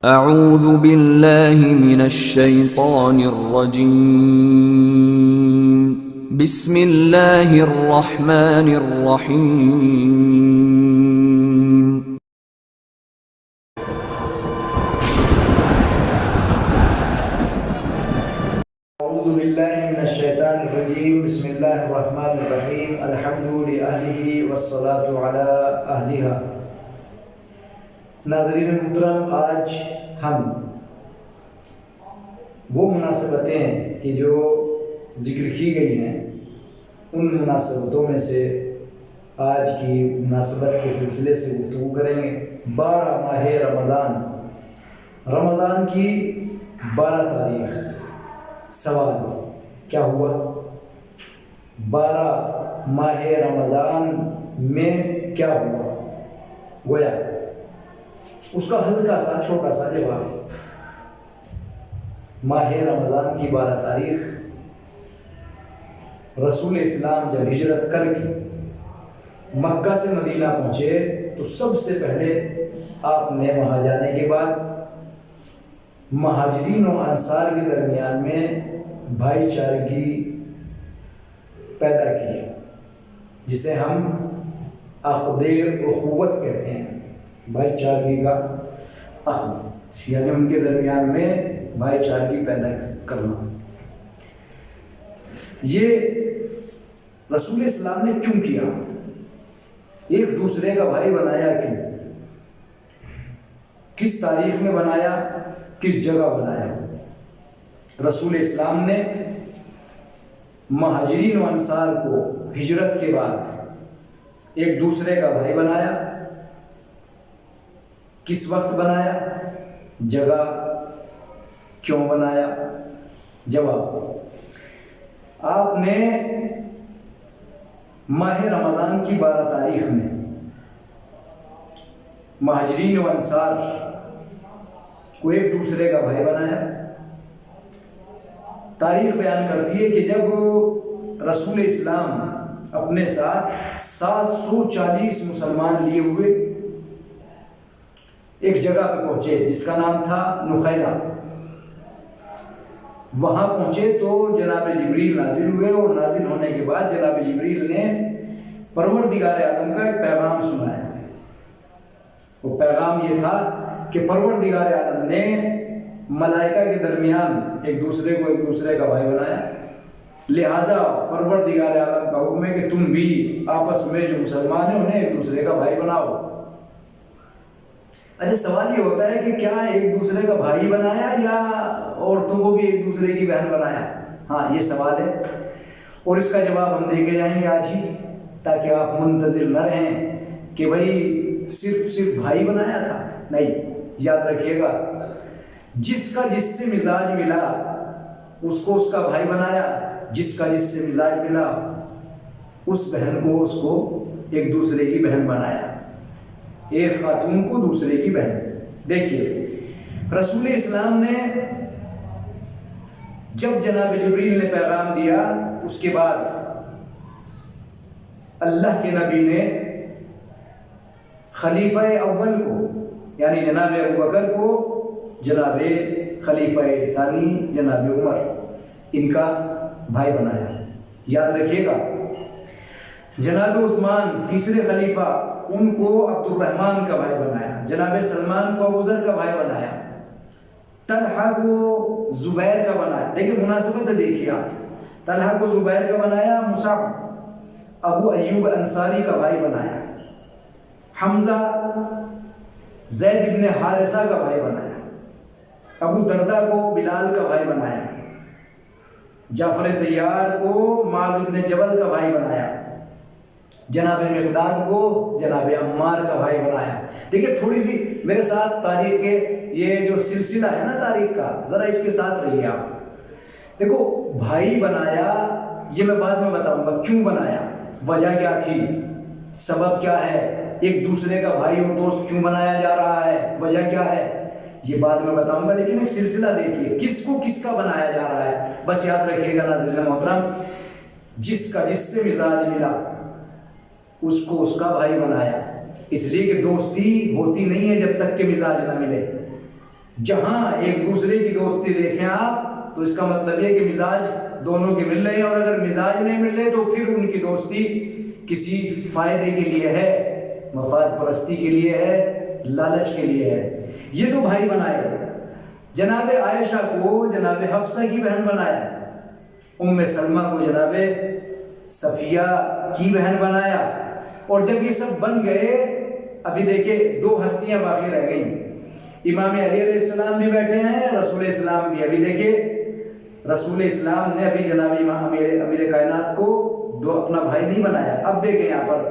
اعوذ باللہ من الشیطان الرجیم بسم اللہ الرحمن الرحیم اعوذ باللہ من الشیطان الرجیم بسم اللہ الرحمن الرحیم الحمد للہ والصلاة علی اہلہا۔ ناظرین محترم، آج ہم وہ مناسبتیں کہ جو ذکر کی گئی ہیں ان مناسبتوں میں سے آج کی مناسبت کے سلسلے سے گفتگو کریں گے۔ 12 ماہ رمضان کی 12 تاریخ۔ سوال کیا ہوا؟ 12 ماہ رمضان میں کیا ہوا؟ گویا اس کا ہلکا سا چھوٹا سا جواب۔ ماہ رمضان کی 12 تاریخ رسول اسلام جب ہجرت کر کے مکہ سے مدینہ پہنچے تو سب سے پہلے آپ نے وہاں جانے کے بعد مہاجرین و انصار کے درمیان میں بھائی چارگی پیدا کی، جسے ہم عقد اخوت کہتے ہیں۔ بھائی چارگی کا عقد یعنی ان کے درمیان میں بھائی چارگی پیدا کرنا۔ یہ رسول اسلام نے کیوں کیا؟ ایک دوسرے کا بھائی بنایا کیوں؟ کس تاریخ میں بنایا؟ کس جگہ بنایا؟ رسول اسلام نے مہاجرین و انصار کو ہجرت کے بعد ایک دوسرے کا بھائی بنایا۔ کس وقت بنایا؟ جگہ کیوں بنایا؟ جواب، آپ نے ماہ رمضان کی 12 تاریخ میں مہاجرین و انصار کو ایک دوسرے کا بھائی بنایا۔ تاریخ بیان کرتی ہے کہ جب رسول اسلام اپنے ساتھ 740 مسلمان لیے ہوئے ایک جگہ پہ پہنچے جس کا نام تھا نخیلہ، وہاں پہنچے تو جناب جبریل نازل ہوئے، اور نازل ہونے کے بعد جناب جبریل نے پروردگار عالم کا ایک پیغام سنایا۔ وہ پیغام یہ تھا کہ پروردگار عالم نے ملائکہ کے درمیان ایک دوسرے کا بھائی بنایا، لہٰذا پروردگار عالم کا حکم ہے کہ تم بھی آپس میں جو مسلمان ہیں انہیں ایک دوسرے کا بھائی بناؤ۔ اچھا، سوال یہ ہوتا ہے کہ کیا ایک دوسرے کا بھائی بنایا یا عورتوں کو بھی ایک دوسرے کی بہن بنایا؟ ہاں، یہ سوال ہے، اور اس کا جواب ہم دے کے جائیں گے آج ہی، تاکہ آپ منتظر نہ رہیں کہ بھائی صرف بھائی بنایا تھا۔ نہیں، یاد رکھیے گا، جس کا جس سے مزاج ملا اس کو اس کا بھائی بنایا، جس کا جس سے مزاج ملا اس بہن کو اس کو ایک دوسرے کی بہن بنایا، ایک خاتون کو دوسرے کی بہن۔ دیکھیے، رسول اسلام نے جب جناب جبریل نے پیغام دیا، اس کے بعد اللہ کے نبی نے خلیفہ اول کو یعنی جناب ابوبکر کو جناب خلیفہ ثانی جناب عمر ان کا بھائی بنایا۔ یاد رکھیے گا، جناب عثمان تیسرے خلیفہ ان کو عبد الرحمن کا بھائی بنایا، جناب سلمان کو ابو ذر کا بھائی بنایا، طلحہ کو زبیر کا بنایا۔ دیکھیں مناسبت دیکھیے آپ، طلحہ کو زبیر کا بنایا، مصعب ابو ایوب انصاری کا بھائی بنایا، حمزہ زید ابن حارثہ کا بھائی بنایا، ابو دردہ کو بلال کا بھائی بنایا، جعفر طیار کو معاذ ابن جبل کا بھائی بنایا، جناب مقداد کو جناب عمار کا بھائی بنایا۔ دیکھیں تھوڑی سی میرے ساتھ تاریخ کے یہ جو سلسلہ ہے نا تاریخ کا، ذرا اس کے ساتھ رہیے آپ۔ دیکھو، بھائی بنایا یہ میں بعد میں بتاؤں گا کیوں بنایا، وجہ کیا تھی، سبب کیا ہے، ایک دوسرے کا بھائی اور دوست کیوں بنایا جا رہا ہے، وجہ کیا ہے، یہ بعد میں بتاؤں گا، لیکن ایک سلسلہ دیکھیے کس کو کس کا بنایا جا رہا ہے۔ بس یاد رکھیے گا ناظرین محترم، جس کا جس سے مزاج ملا اس کو اس کا بھائی بنایا، اس لیے کہ دوستی ہوتی نہیں ہے جب تک کہ مزاج نہ ملے۔ جہاں ایک دوسرے کی دوستی دیکھیں آپ تو اس کا مطلب یہ کہ مزاج دونوں کے مل رہے ہیں، اور اگر مزاج نہیں مل رہے تو پھر ان کی دوستی کسی فائدے کے لیے ہے، مفاد پرستی کے لیے ہے، لالچ کے لیے ہے۔ یہ تو بھائی بنائے، جناب عائشہ کو جناب حفصہ کی بہن بنایا، ام سلمہ کو جناب صفیہ کی بہن بنایا، اور جب یہ سب بن گئے ابھی دیکھیں دو ہستیاں باقی رہ گئیں، امام علی علیہ السلام بھی بیٹھے ہیں، رسول اسلام بھی۔ ابھی دیکھیں رسول اسلام نے ابھی جناب امیر کائنات کو اپنا بھائی نہیں بنایا۔ اب دیکھیں یہاں پر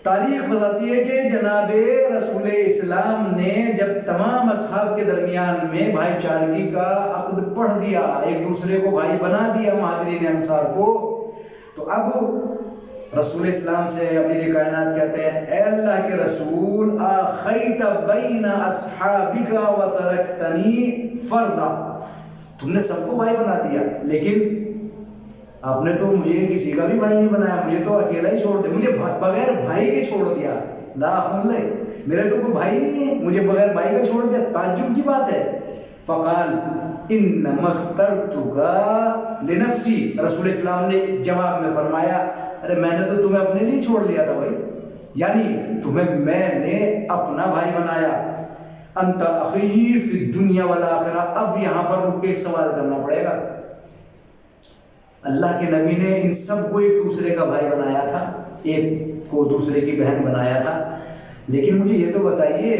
تاریخ بتاتی ہے کہ جناب رسول اسلام نے جب تمام اصحاب کے درمیان میں بھائی چارگی کا عقد پڑھ دیا، ایک دوسرے کو بھائی بنا دیا مہاجرین انصار کو، تو اب رسول اسلام سے امیر کائنات کہتے ہیں اے اللہ کے رسول آخیت بین اصحابک وترکتنی فردا، تم نے سب کو بھائی بنا دیا لیکن آپ نے تو مجھے کسی کا بھی بھائی نہیں بنایا، مجھے تو اکیلا ہی چھوڑ دیا، مجھے بغیر بھائی کے چھوڑ دیا، لا حملے، میرے تو کوئی بھائی نہیں ہے، مجھے بغیر بھائی کا چھوڑ دیا، تعجب کی بات ہے۔ فقال انما اخترتک لنفسی، رسول اسلام نے جواب میں فرمایا ارے میں نے تو تمہیں اپنے لیے چھوڑ لیا تھا بھائی، یعنی تمہیں میں نے اپنا بھائی بنایا۔ انت اخی فی الدنیا والآخرہ، اب یہاں پر رک کے ایک سوال کرنا پڑے گا، اللہ کے نبی نے ان سب کو ایک دوسرے کا بھائی بنایا تھا، ایک کو دوسرے کی بہن بنایا تھا، لیکن مجھے یہ تو بتائیے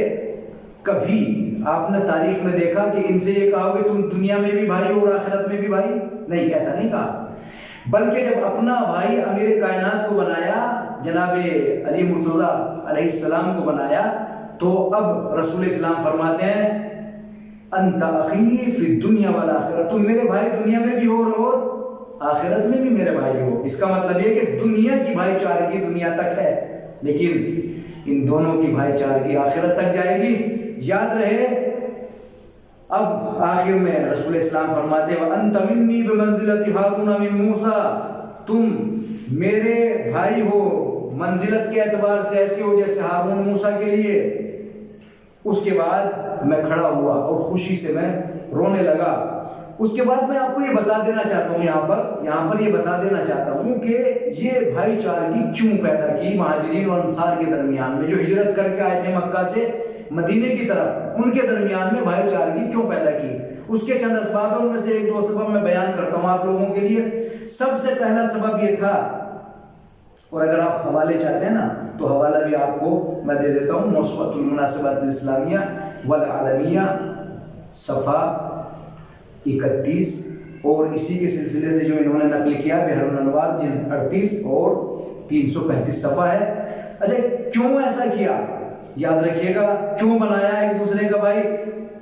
کبھی آپ نے تاریخ میں دیکھا کہ ان سے یہ کہا کہ تم دنیا میں بھی بھائی ہو اور آخرت میں بھی بھائی؟ نہیں، ایسا نہیں کہا، بلکہ جب اپنا بھائی امیر کائنات کو بنایا، جناب علی مرتضیٰ علیہ السلام کو بنایا، تو اب رسول اسلام فرماتے ہیں انت اخی فی الدنیا والآخرہ، تم میرے بھائی دنیا میں بھی ہو اور آخرت میں بھی میرے بھائی ہو۔ اس کا مطلب یہ کہ دنیا کی بھائی چارگی دنیا تک ہے، لیکن ان دونوں کی بھائی چارگی آخرت تک جائے گی، یاد رہے۔ اب آخر میں رسول اسلام فرماتے ہیں وَأَنْتَ مِنِّي بِمَنزِلَةِ هَارُونَ مِن مُوسَىٰ، تم میرے بھائی ہو منزلت کے اعتبار سے ایسے ہو جیسے ہارون موسیٰ کے لیے۔ اس کے بعد میں کھڑا ہوا اور خوشی سے میں رونے لگا۔ اس کے بعد میں آپ کو یہ بتا دینا چاہتا ہوں یہاں پر یہ بتا دینا چاہتا ہوں کہ یہ بھائی چارگی کیوں پیدا کی مہاجرین اور انصار کے درمیان میں، جو ہجرت کر کے آئے تھے مکہ سے مدینے کی طرف، ان کے درمیان میں بھائی چارگی کیوں پیدا کی؟ اس کے چند اسباب ہیں، ان میں سے ایک دو سبب میں بیان کرتا ہوں آپ لوگوں کے لیے۔ سب سے پہلا سبب یہ تھا، اور اگر آپ حوالے چاہتے ہیں نا تو حوالہ بھی آپ کو میں دے دیتا ہوں، موسوعۃ المناسبات الاسلامیہ والعالمیہ صفحہ 31، اور اسی کے سلسلے سے جو انہوں نے نقل کیا بحر الانوار جلد 38 اور 335 صفحہ ہے۔ اچھا کیوں ایسا کیا؟ یاد رکھیے گا کیوں بنایا ایک دوسرے کا بھائی؟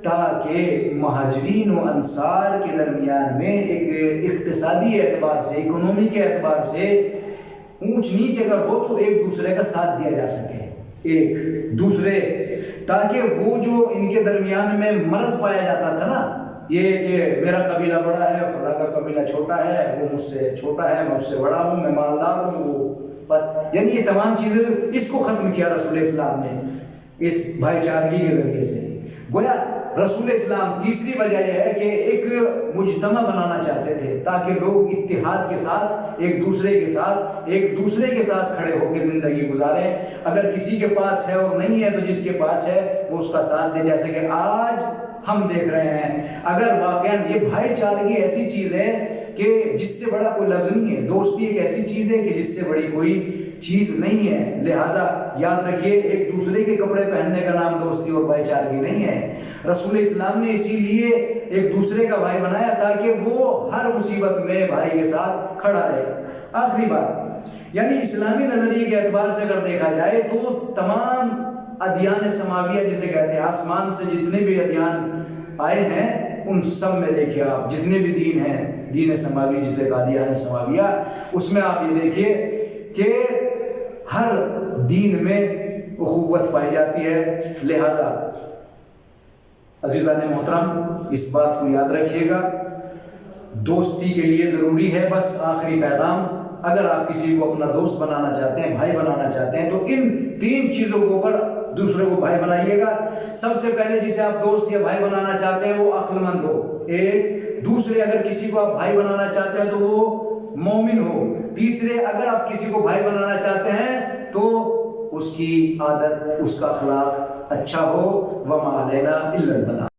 تاکہ مہاجرین و انصار کے درمیان میں ایک اقتصادی اعتبار سے، اکنومی کے اعتبار سے اونچ نیچ اگر ہو تو ایک دوسرے کا ساتھ دیا جا سکے، ایک دوسرے، تاکہ وہ جو ان کے درمیان میں مرض پایا جاتا تھا نا، یہ کہ میرا قبیلہ بڑا ہے فلاں کا قبیلہ چھوٹا ہے، وہ مجھ سے چھوٹا ہے میں اس سے بڑا ہوں، میں مالدار ہوں وہ بس، یعنی یہ تمام چیزیں اس کو ختم کیا رسول اسلام نے اس بھائی چارگی کے ذریعے سے۔ گویا رسول اسلام تیسری وجہ یہ ہے کہ ایک مجتمع بنانا چاہتے تھے تاکہ لوگ اتحاد کے ساتھ ایک دوسرے کے ساتھ کھڑے ہو کے زندگی گزاریں۔ اگر کسی کے پاس ہے اور نہیں ہے تو جس کے پاس ہے وہ اس کا ساتھ دے، جیسے کہ آج ہم دیکھ رہے ہیں۔ اگر واقعا یہ بھائی چارگی ایسی چیز ہے کہ جس سے بڑا کوئی لفظ نہیں ہے، دوستی ایک ایسی چیز ہے کہ جس سے بڑی کوئی چیز نہیں ہے، لہٰذا یاد رکھیے ایک دوسرے کے کپڑے پہننے کا نام دوستی اور بھائی چارگی نہیں ہے۔ رسول اسلام نے اسی لیے ایک دوسرے کا بھائی بنایا تاکہ وہ ہر مصیبت میں بھائی کے ساتھ کھڑا رہے۔ آخری بات، یعنی اسلامی نظریے کے اعتبار سے اگر دیکھا جائے تو تمام ادیان سماویہ جسے کہتے ہیں، آسمان سے جتنے بھی ادیان آئے ہیں ان سب میں دیکھیے آپ، جتنے بھی دین ہیں، دین سماوی جسے کہا ادیان سماویہ، اس میں آپ یہ دیکھیے کہ ہر دین میں اخوت پائی جاتی ہے۔ لہذا عزیزان محترم اس بات کو یاد رکھیے گا، دوستی کے لیے ضروری ہے، بس آخری پیغام، اگر آپ کسی کو اپنا دوست بنانا چاہتے ہیں، بھائی بنانا چاہتے ہیں، تو ان تین چیزوں کے اوپر دوسرے کو بھائی بنائیے گا۔ سب سے پہلے جسے آپ دوست یا بھائی بنانا چاہتے ہیں وہ عقل مند ہو، ایک دوسرے اگر کسی کو آپ بھائی بنانا چاہتے ہیں تو وہ مومن ہو، تیسرے اگر آپ کسی کو بھائی بنانا چاہتے ہیں تو اس کی عادت، اس کا اخلاق اچھا ہو۔ وما علینا الا البلاغ۔